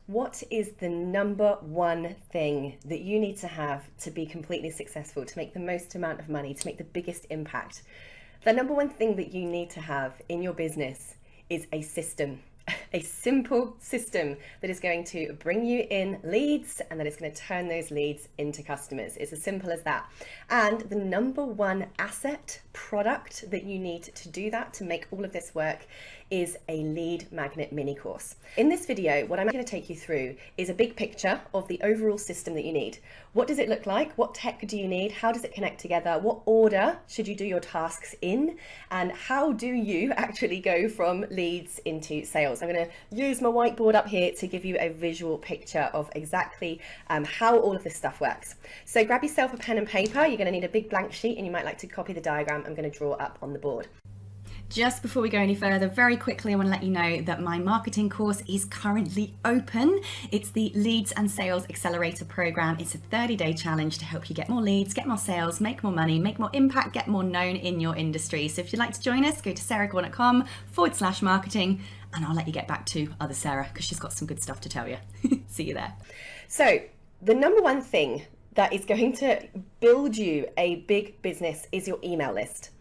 What is the number one thing that you need to have to be completely successful, to make the most amount of money, to make the biggest impact? The number one thing that you need to have in your business is a system. A simple system that is going to bring you in leads and that is going to turn those leads into customers. It's as simple as that. And the number one asset product that you need to do that, to make all of this work, is a lead magnet mini course. In this video, what I'm going to take you through is a big picture of the overall system that you need. What does it look like? What tech do you need? How does it connect together? What order should you do your tasks in? And how do you actually go from leads into sales? I'm going to use my whiteboard up here to give you a visual picture of exactly how all of this stuff works. So grab yourself a pen and paper. You're going to need a big blank sheet, and you might like to copy the diagram I'm going to draw up on the board. Just before we go any further, very quickly, I want to let you know that my marketing course is currently open. It's the Leads and Sales Accelerator Program. It's a 30-day challenge to help you get more leads, get more sales, make more money, make more impact, get more known in your industry. So if you'd like to join us, go to sarahgorn.com/marketing, and I'll let you get back to other Sarah because she's got some good stuff to tell you. See you there. So the number one thing that is going to build you a big business is your email list.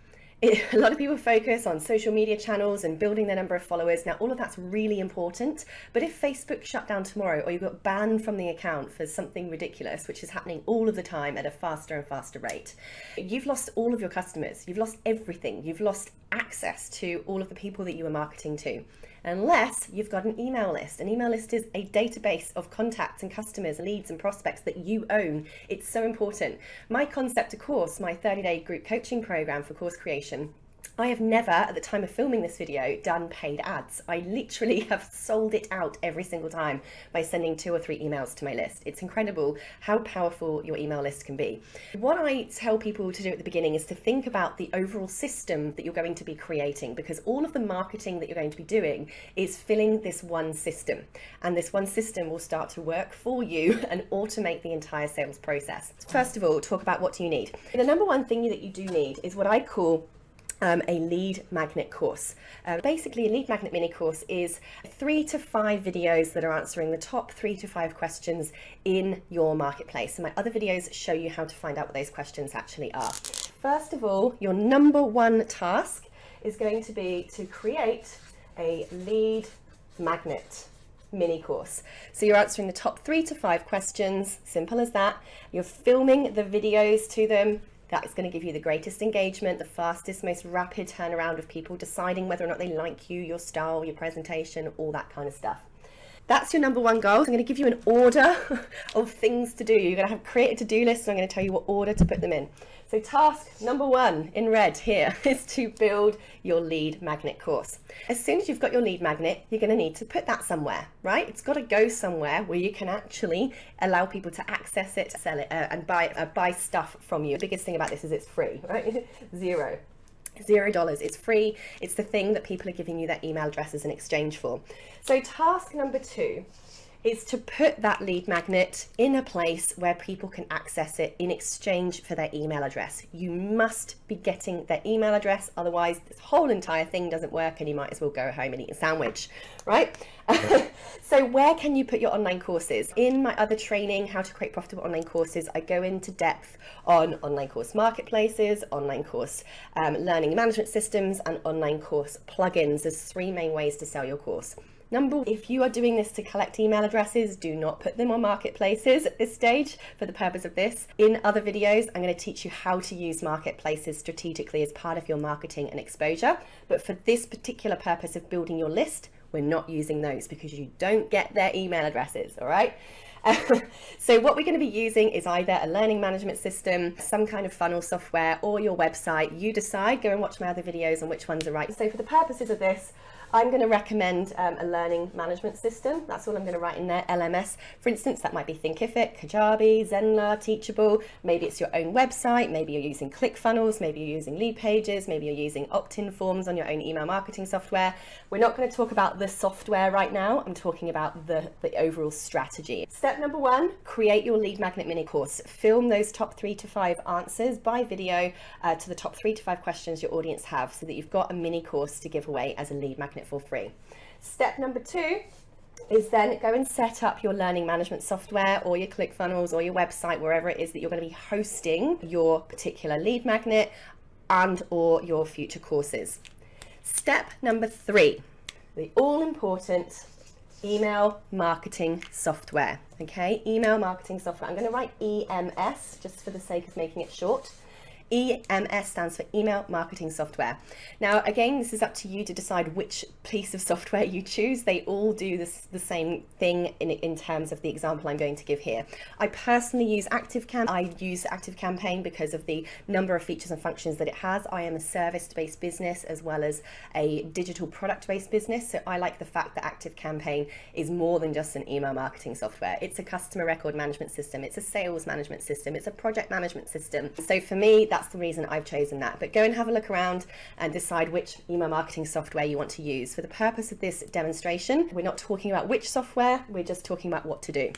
A lot of people focus on social media channels and building their number of followers. Now, all of that's really important, but if Facebook shut down tomorrow, or you got banned from the account for something ridiculous, which is happening all of the time at a faster and faster rate, you've lost all of your customers. You've lost everything. You've lost access to all of the people that you were marketing to, unless you've got an email list. An email list is a database of contacts and customers, leads and prospects that you own. It's so important. My Concept a Course, my 30-day group coaching program for course creation, I have never, at the time of filming this video, done paid ads. I literally have sold it out every single time by sending 2 or 3 emails to my list. It's incredible how powerful your email list can be. What I tell people to do at the beginning is to think about the overall system that you're going to be creating, because all of the marketing that you're going to be doing is filling this one system. And this one system will start to work for you and automate the entire sales process. First of all, talk about what do you need. The number one thing that you do need is what I call a lead magnet course. Basically, a lead magnet mini course is 3 to 5 videos that are answering the top 3 to 5 questions in your marketplace. And my other videos show you how to find out what those questions actually are. First of all, your number one task is going to be to create a lead magnet mini course. So you're answering the top 3 to 5 questions, simple as that. You're filming the videos to them. That is going to give you the greatest engagement, the fastest, most rapid turnaround of people deciding whether or not they like you, your style, your presentation, all that kind of stuff. That's your number one goal. So I'm going to give you an order of things to do. You're going to have create a to-do list, and I'm going to tell you what order to put them in. So task number 1 in red here is to build your lead magnet course. As soon as you've got your lead magnet, you're going to need to put that somewhere, right? It's got to go somewhere where you can actually allow people to access it, sell it, and buy stuff from you. The biggest thing about this is it's free, right? $0. It's free. It's the thing that people are giving you their email addresses in exchange for. So task number 2 is to put that lead magnet in a place where people can access it in exchange for their email address. You must be getting their email address, otherwise this whole entire thing doesn't work and you might as well go home and eat a sandwich, right? So where can you put your online courses? In my other training, How to Create Profitable Online Courses, I go into depth on online course marketplaces, online course learning management systems, and online course plugins. There's 3 main ways to sell your course. If you are doing this to collect email addresses, do not put them on marketplaces at this stage for the purpose of this. In other videos, I'm going to teach you how to use marketplaces strategically as part of your marketing and exposure. But for this particular purpose of building your list, we're not using those because you don't get their email addresses, all right? So what we're going to be using is either a learning management system, some kind of funnel software, or your website. You decide. Go and watch my other videos on which ones are right. So for the purposes of this, I'm going to recommend a learning management system. That's all I'm going to write in there, LMS. For instance, that might be Thinkific, Kajabi, Zenler, Teachable. Maybe it's your own website. Maybe you're using ClickFunnels. Maybe you're using Lead Pages. Maybe you're using opt-in forms on your own email marketing software. We're not going to talk about the software right now. I'm talking about the overall strategy. Step number 1, create your lead magnet mini course. Film those top 3 to 5 answers by video to the top 3 to 5 questions your audience have, so that you've got a mini course to give away as a lead magnet for free. Step number 2, is then go and set up your learning management software or your ClickFunnels or your website, wherever it is that you're going to be hosting your particular lead magnet and or your future courses. Step number 3, the all-important email marketing software. Okay, email marketing software. I'm going to write EMS just for the sake of making it short. EMS stands for email marketing software. Now, again, this is up to you to decide which piece of software you choose. They all do the same thing in terms of the example I'm going to give here. I personally use ActiveCampaign. I use ActiveCampaign because of the number of features and functions that it has. I am a service-based business as well as a digital product-based business. So I like the fact that ActiveCampaign is more than just an email marketing software. It's a customer record management system. It's a sales management system. It's a project management system. So for me, that's the reason I've chosen that. But go and have a look around and decide which email marketing software you want to use. For the purpose of this demonstration, we're not talking about which software, we're just talking about what to do.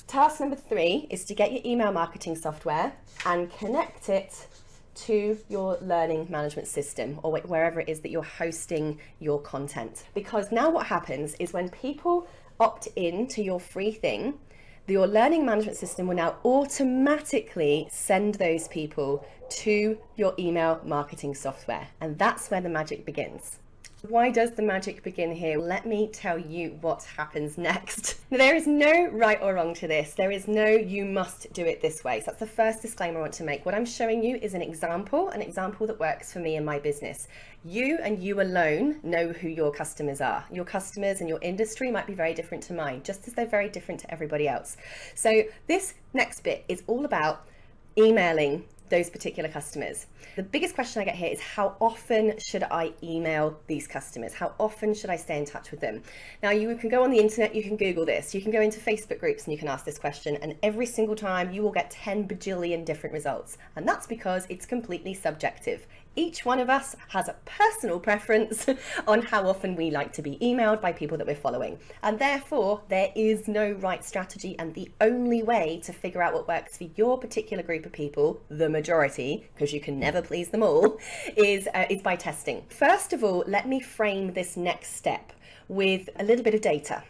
Task number 3 is to get your email marketing software and connect it to your learning management system or wherever it is that you're hosting your content. Because now what happens is when people opt in to your free thing, your learning management system will now automatically send those people to your email marketing software. And that's where the magic begins. Why does the magic begin here? Let me tell you what happens next. There is no right or wrong to this. There is no you must do it this way. So that's the first disclaimer I want to make. What I'm showing you is an example that works for me and my business. You and you alone know who your customers are. Your customers and your industry might be very different to mine, just as they're very different to everybody else. So this next bit is all about emailing those particular customers. The biggest question I get here is how often should I email these customers? How often should I stay in touch with them? Now you can go on the internet, you can Google this, you can go into Facebook groups and you can ask this question, and every single time you will get 10 bajillion different results. And that's because it's completely subjective. Each one of us has a personal preference on how often we like to be emailed by people that we're following. And therefore, there is no right strategy, and the only way to figure out what works for your particular group of people, the majority, because you can never please them all, is by testing. First of all, let me frame this next step with a little bit of data.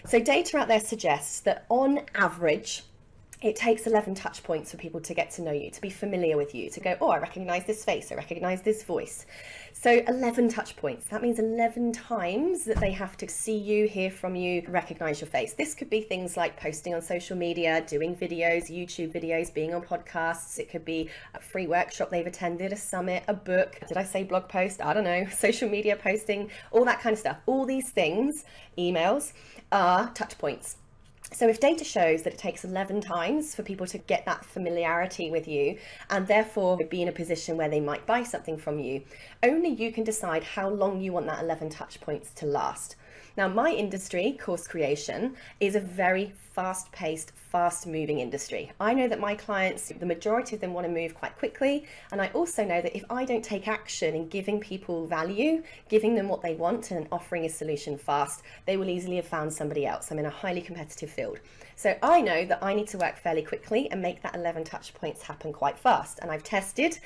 So data out there suggests that on average, it takes 11 touch points for people to get to know you, to be familiar with you, to go, oh, I recognize this face, I recognize this voice. So 11 touch points. That means 11 times that they have to see you, hear from you, recognize your face. This could be things like posting on social media, doing videos, YouTube videos, being on podcasts. It could be a free workshop they've attended, a summit, a book. Did I say blog post? I don't know. Social media posting, all that kind of stuff. All these things, emails, are touch points. So if data shows that it takes 11 times for people to get that familiarity with you and therefore be in a position where they might buy something from you, only you can decide how long you want that 11 touch points to last. Now, my industry, course creation, is a very fast-paced, fast-moving industry. I know that my clients, the majority of them want to move quite quickly, and I also know that if I don't take action in giving people value, giving them what they want and offering a solution fast, they will easily have found somebody else. I'm in a highly competitive field. So I know that I need to work fairly quickly and make that 11 touch points happen quite fast. And I've tested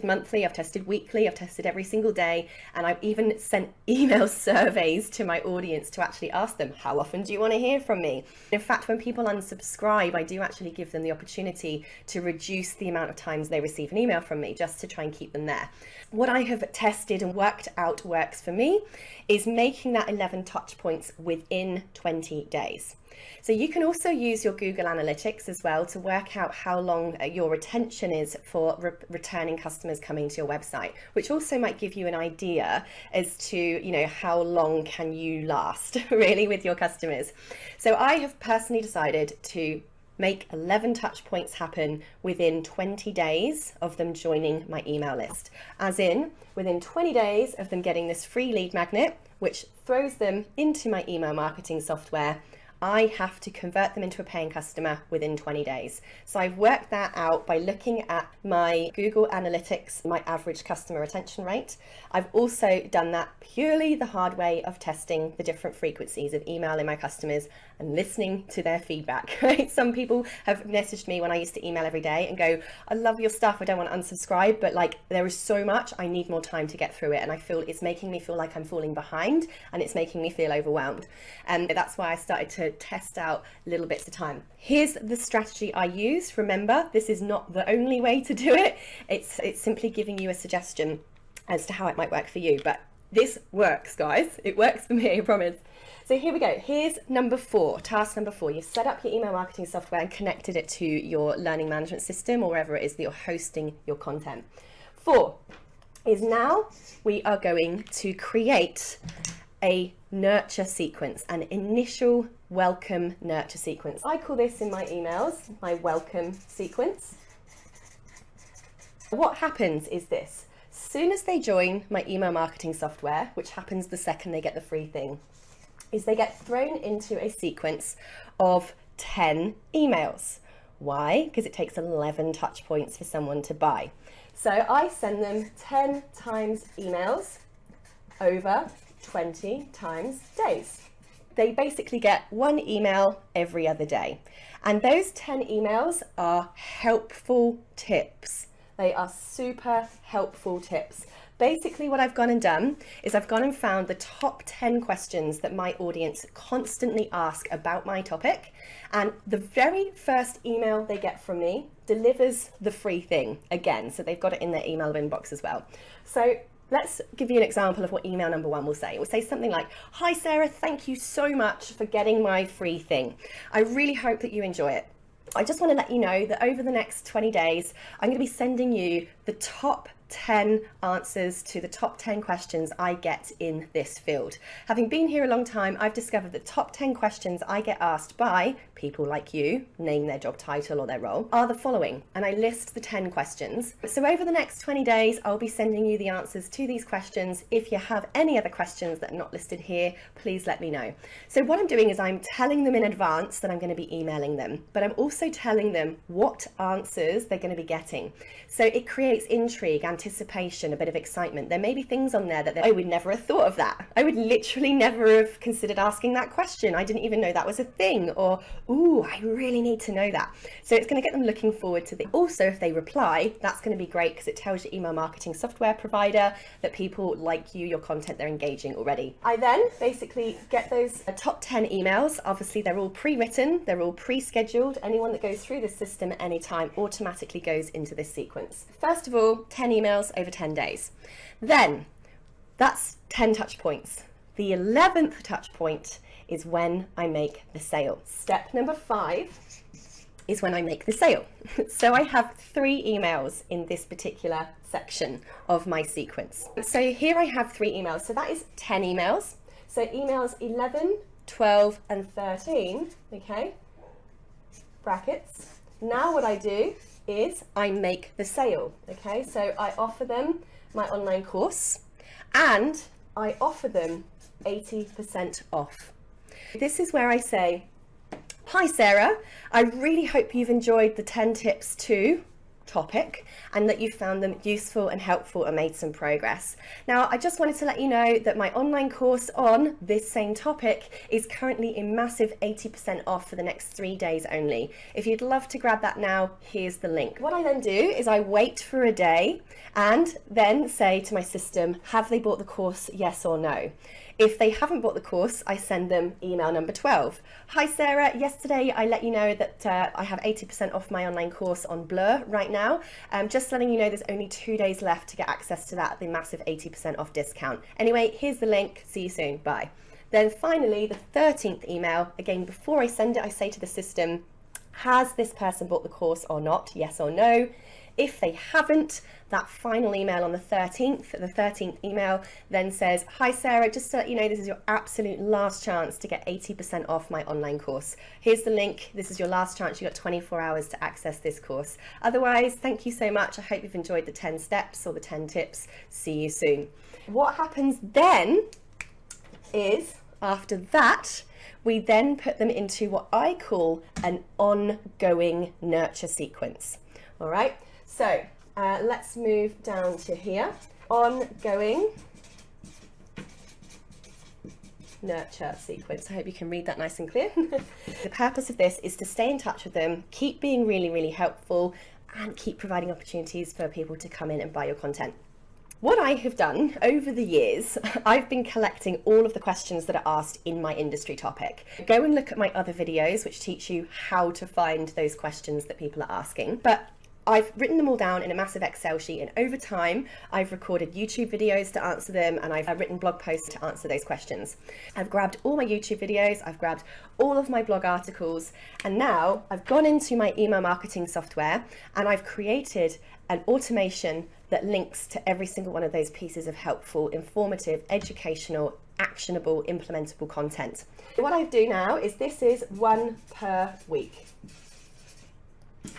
monthly, I've tested weekly, I've tested every single day, and I've even sent email surveys to my audience to actually ask them, how often do you want to hear from me? In fact, when people unsubscribe, I do actually give them the opportunity to reduce the amount of times they receive an email from me, just to try and keep them there. What I have tested and worked out works for me is making that 11 touch points within 20 days. So you can also use your Google Analytics as well to work out how long your retention is for returning customers coming to your website, which also might give you an idea as to, you know, how long can you last really with your customers. So I have personally decided to make 11 touch points happen within 20 days of them joining my email list. As in, within 20 days of them getting this free lead magnet, which throws them into my email marketing software, I have to convert them into a paying customer within 20 days. So I've worked that out by looking at my Google Analytics, my average customer retention rate. I've also done that purely the hard way of testing the different frequencies of emailing my customers and listening to their feedback, right? Some people have messaged me when I used to email every day and go, I love your stuff, I don't want to unsubscribe, but like there is so much, I need more time to get through it. And I feel it's making me feel like I'm falling behind and it's making me feel overwhelmed. And that's why I started to test out little bits at a time. Here's the strategy I use. Remember, this is not the only way to do it. It's simply giving you a suggestion as to how it might work for you. But this works, guys. It works for me, I promise. So here we go. Here's number 4, task number 4. You've set up your email marketing software and connected it to your learning management system or wherever it is that you're hosting your content. 4 is now we are going to create a nurture sequence, an initial welcome nurture sequence. I call this in my emails my welcome sequence. What happens is this. As soon as they join my email marketing software, which happens the second they get the free thing, is they get thrown into a sequence of 10 emails. Why? Because it takes 11 touch points for someone to buy. So I send them 10 times emails over 20 times days. They basically get 1 email every other day. And those 10 emails are helpful tips. They are super helpful tips. Basically what I've gone and done is I've gone and found the top 10 questions that my audience constantly ask about my topic. And the very first email they get from me delivers the free thing again. So they've got it in their email inbox as well. So let's give you an example of what email number 1 will say. It will say something like, "Hi Sarah, thank you so much for getting my free thing. I really hope that you enjoy it. I just want to let you know that over the next 20 days, I'm going to be sending you the top 10 answers to the top 10 questions I get in this field. Having been here a long time, I've discovered that top 10 questions I get asked by people like you, name their job title or their role, are the following." And I list the 10 questions. So over the next 20 days, I'll be sending you the answers to these questions. If you have any other questions that are not listed here, please let me know. So what I'm doing is I'm telling them in advance that I'm going to be emailing them, but I'm also telling them what answers they're going to be getting. So it creates intrigue, anticipation, a bit of excitement. There may be things on there that I would never have thought of that. I would literally never have considered asking that question. I didn't even know that was a thing. Or, ooh, I really need to know that. So it's going to get them looking forward to the. Also, if they reply, that's going to be great because it tells your email marketing software provider that people like you, your content, they're engaging already. I then basically get those top 10 emails. Obviously, they're all pre-written, they're all pre-scheduled. Anyone that goes through this system at any time automatically goes into this sequence. First of all, 10 emails over 10 days. Then that's 10 touch points. The 11th touch point is when I make the sale. Step number 5 is when I make the sale. So I have 3 emails in this particular section of my sequence. So here I have 3 emails. So that is 10 emails. So emails 11, 12, and 13, okay, brackets. Now what I do is I make the sale, okay? So I offer them my online course and I offer them 80% off. This is where I say, "Hi Sarah, I really hope you've enjoyed the 10 tips to topic and that you found them useful and helpful and made some progress. Now, I just wanted to let you know that my online course on this same topic is currently a massive 80% off for the next 3 days only. If you'd love to grab that now, here's the link." What I then do is I wait for a day and then say to my system, have they bought the course, yes or no? If they haven't bought the course, I send them email number 12. "Hi Sarah, yesterday I let you know that I have 80% off my online course on Blur right now. Just letting you know there's only 2 days left to get access to that, the massive 80% off discount. Anyway, here's the link, see you soon, bye." Then finally, the 13th email, again, before I send it, I say to the system, has this person bought the course or not, yes or no? If they haven't, that final email on the 13th email then says, "Hi Sarah, just to let you know, this is your absolute last chance to get 80% off my online course. Here's the link. This is your last chance. You've got 24 hours to access this course. Otherwise, thank you so much. I hope you've enjoyed the 10 steps or the 10 tips. See you soon." What happens then is, after that, we then put them into what I call an ongoing nurture sequence. All right, so let's move down to here. Ongoing nurture sequence. I hope you can read that nice and clear. The purpose of this is to stay in touch with them, keep being really, really helpful, and keep providing opportunities for people to come in and buy your content. What I have done over the years, I've been collecting all of the questions that are asked in my industry topic. Go and look at my other videos which teach you how to find those questions that people are asking. But I've written them all down in a massive Excel sheet, and over time I've recorded YouTube videos to answer them, and I've written blog posts to answer those questions. I've grabbed all my YouTube videos, I've grabbed all of my blog articles, and now I've gone into my email marketing software and I've created an automation that links to every single one of those pieces of helpful, informative, educational, actionable, implementable content. What I do now is this is 1 per week.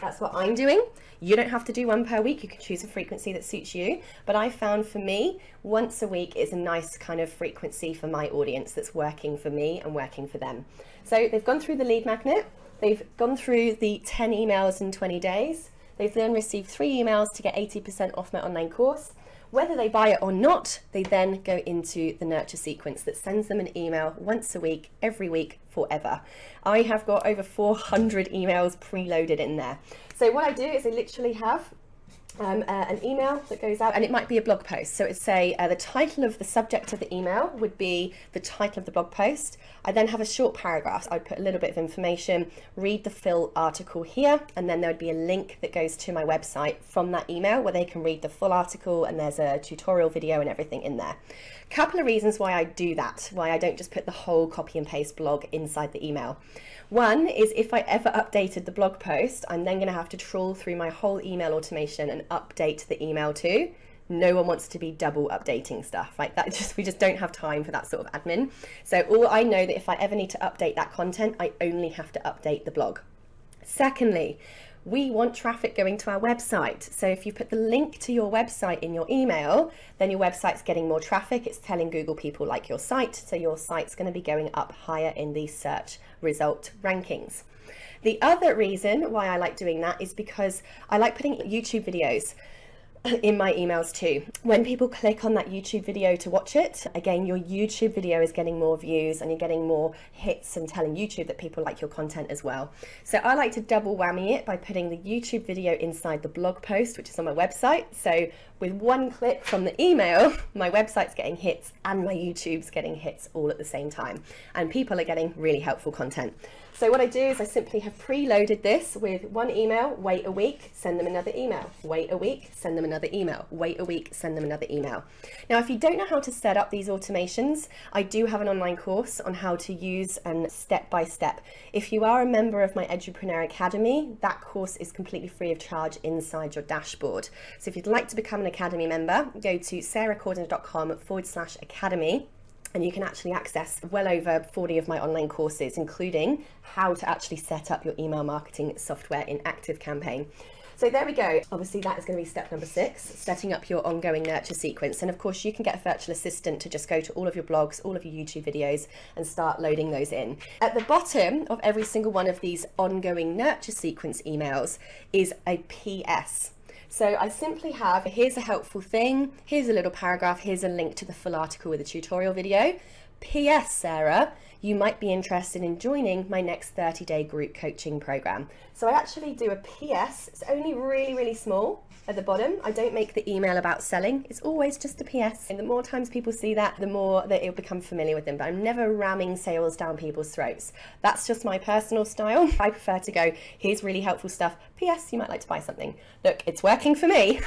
That's what I'm doing. You don't have to do 1 per week. You can choose a frequency that suits you. But I found for me, once a week is a nice kind of frequency for my audience that's working for me and working for them. So they've gone through the lead magnet. They've gone through the 10 emails in 20 days. They've then received 3 emails to get 80% off my online course. Whether they buy it or not, they then go into the nurture sequence that sends them an email once a week, every week, forever. I have got over 400 emails preloaded in there. So what I do is I literally have an email that goes out, and it might be a blog post. So it'd say the title of the subject of the email would be the title of the blog post. I then have a short paragraph. I'd put a little bit of information, read the full article here, and then there would be a link that goes to my website from that email where they can read the full article, and there's a tutorial video and everything in there. Couple of reasons why I do that, why I don't just put the whole copy and paste blog inside the email. One is if I ever updated the blog post, I'm then going to have to trawl through my whole email automation and update the email too. No one wants to be double updating stuff like that. We just don't have time for that sort of admin. So all I know that if I ever need to update that content, I only have to update the blog. Secondly, we want traffic going to our website. So if you put the link to your website in your email, then your website's getting more traffic. It's telling Google people like your site. So your site's going to be going up higher in the search result rankings. The other reason why I like doing that is because I like putting YouTube videos in my emails too. When people click on that YouTube video to watch it, again, your YouTube video is getting more views and you're getting more hits and telling YouTube that people like your content as well. So I like to double whammy it by putting the YouTube video inside the blog post, which is on my website. So with one click from the email, my website's getting hits and my YouTube's getting hits all at the same time. And people are getting really helpful content. So what I do is I simply have preloaded this with 1 email, wait a week, send them another email, wait a week, send them another email, wait a week, send them another email. Now, if you don't know how to set up these automations, I do have an online course on how to use and step by step. If you are a member of my Edupreneur Academy, that course is completely free of charge inside your dashboard. So if you'd like to become an Academy member, go to sarahcordner.com/academy. And you can actually access well over 40 of my online courses, including how to actually set up your email marketing software in ActiveCampaign. So there we go. Obviously that is going to be step number 6, setting up your ongoing nurture sequence. And of course you can get a virtual assistant to just go to all of your blogs, all of your YouTube videos and start loading those in. At the bottom of every single one of these ongoing nurture sequence emails is a PS. So I simply have, here's a helpful thing, here's a little paragraph, here's a link to the full article with a tutorial video. P.S. Sarah, you might be interested in joining my next 30-day group coaching program. So I actually do a P.S. It's only really, really small at the bottom. I don't make the email about selling. It's always just a P.S. And the more times people see that, the more that it'll become familiar with them. But I'm never ramming sales down people's throats. That's just my personal style. I prefer to go, here's really helpful stuff. P.S. You might like to buy something. Look, it's working for me.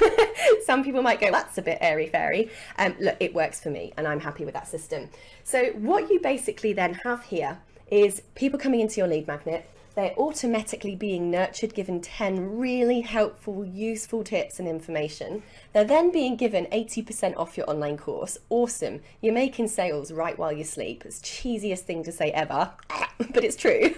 Some people might go, that's a bit airy-fairy. Look, it works for me and I'm happy with that system. So what you basically then have here is people coming into your lead magnet. they're automatically being nurtured, given 10 really helpful, useful tips and information. They're then being given 80% off your online course. Awesome. You're making sales right while you sleep. It's the cheesiest thing to say ever, but it's true.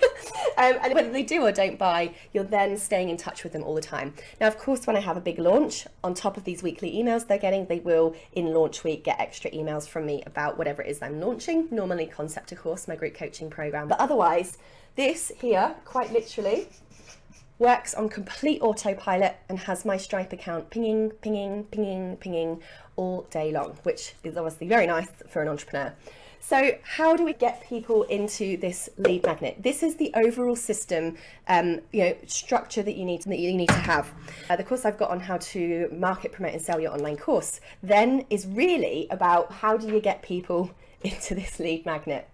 And whether they do or don't buy, you're then staying in touch with them all the time. Now, of course, when I have a big launch, on top of these weekly emails they're getting, they will in launch week get extra emails from me about whatever it is I'm launching, normally Concept a Course, my group coaching program. But otherwise, this here, quite literally, works on complete autopilot and has my Stripe account pinging, pinging, pinging, pinging all day long, which is obviously very nice for an entrepreneur. So how do we get people into this lead magnet? This is the overall system, structure that you need to have. The course I've got on how to market, promote, and sell your online course then is really about how do you get people into this lead magnet.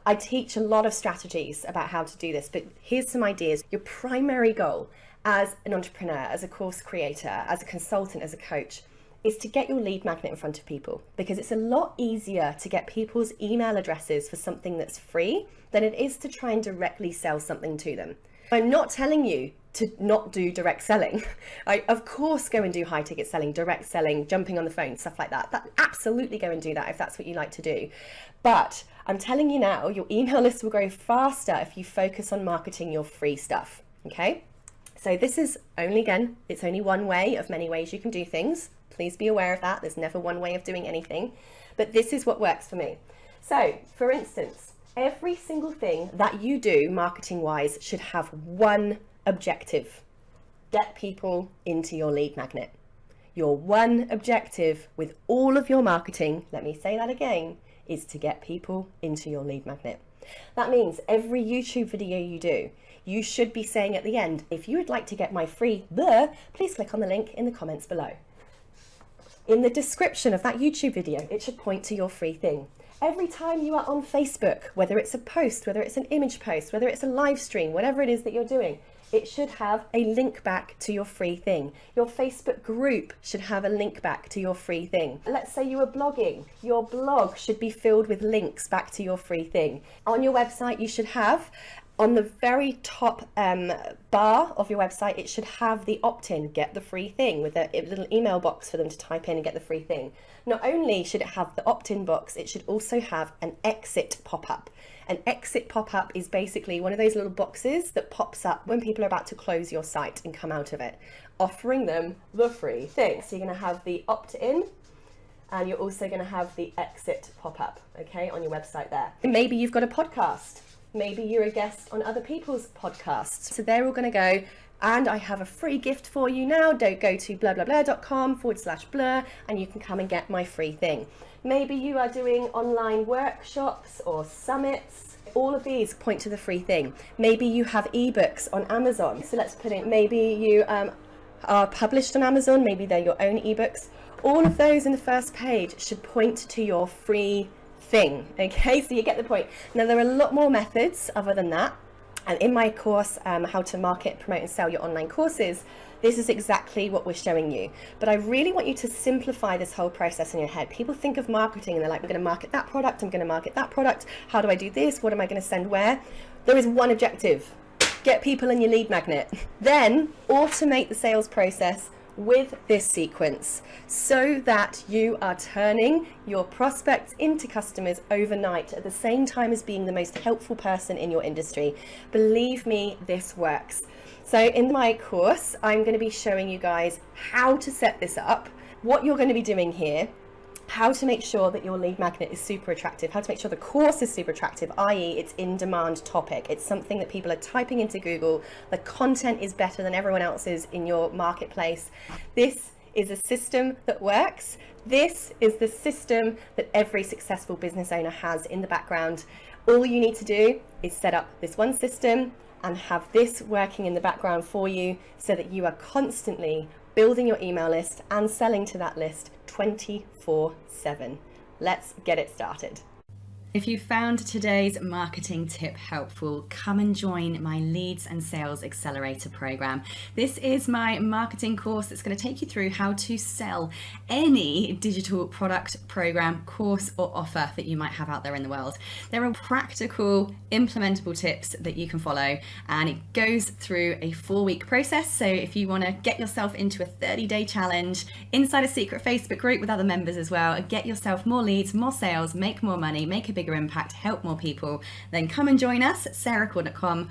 I teach a lot of strategies about how to do this, but here's some ideas. Your primary goal as an entrepreneur, as a course creator, as a consultant, as a coach, is to get your lead magnet in front of people, because it's a lot easier to get people's email addresses for something that's free than it is to try and directly sell something to them. I'm not telling you to not do direct selling. Of course, go and do high ticket selling, direct selling, jumping on the phone, stuff like that. Absolutely go and do that if that's what you like to do. But I'm telling you now, your email list will grow faster if you focus on marketing your free stuff, okay? So this is it's only one way of many ways you can do things. Please be aware of that. There's never one way of doing anything, but this is what works for me. So for instance, every single thing that you do marketing wise should have one objective: get people into your lead magnet. Your one objective with all of your marketing, let me say that again, is to get people into your lead magnet. That means every YouTube video you do, you should be saying at the end, if you would like to get my free please click on the link in the comments below. In the description of that YouTube video, it should point to your free thing. Every time you are on Facebook, whether it's a post, whether it's an image post, whether it's a live stream, whatever it is that you're doing, it should have a link back to your free thing. Your Facebook group should have a link back to your free thing. Let's say you were blogging. Your blog should be filled with links back to your free thing. On your website, you should have, on the very top bar of your website, it should have the opt-in, get the free thing, with a little email box for them to type in and get the free thing. Not only should it have the opt-in box, it should also have an exit pop-up. An exit pop-up is basically one of those little boxes that pops up when people are about to close your site and come out of it, offering them the free thing. So you're going to have the opt-in, and you're also going to have the exit pop-up, okay, on your website there. Maybe you've got a podcast. Maybe you're a guest on other people's podcasts. So they're all going to go, and I have a free gift for you now. Don't go to blahblahblah.com/blur and you can come and get my free thing. Maybe you are doing online workshops or summits. All of these point to the free thing. Maybe you have ebooks on Amazon. So let's put in, maybe you are published on Amazon. Maybe they're your own ebooks. All of those in the first page should point to your free thing. Okay, so you get the point. Now there are a lot more methods other than that, and in my course, how to market, promote, and sell your online courses, this is exactly what we're showing you. But I really want you to simplify this whole process in your head. People think of marketing and they're like, I'm going to market that product, I'm going to market that product, how do I do this, what am I going to send where? There is one objective: get people in your lead magnet. Then automate the sales process with this sequence so that you are turning your prospects into customers overnight at the same time as being the most helpful person in your industry. Believe me, this works. So in my course, I'm going to be showing you guys how to set this up, what you're going to be doing here, how to make sure that your lead magnet is super attractive, how to make sure the course is super attractive, i.e. it's in demand topic. It's something that people are typing into Google. The content is better than everyone else's in your marketplace. This is a system that works. This is the system that every successful business owner has in the background. All you need to do is set up this one system and have this working in the background for you so that you are constantly building your email list and selling to that list 24/7. Let's get it started. If you found today's marketing tip helpful, come and join my Leads and Sales Accelerator program. This is my marketing course that's going to take you through how to sell any digital product, program, course, or offer that you might have out there in the world. There are practical, implementable tips that you can follow, and it goes through a 4-week process. So if you want to get yourself into a 30-day challenge inside a secret Facebook group with other members as well, get yourself more leads, more sales, make more money, make a bigger impact, help more people, then come and join us at sarahcore.com/marketing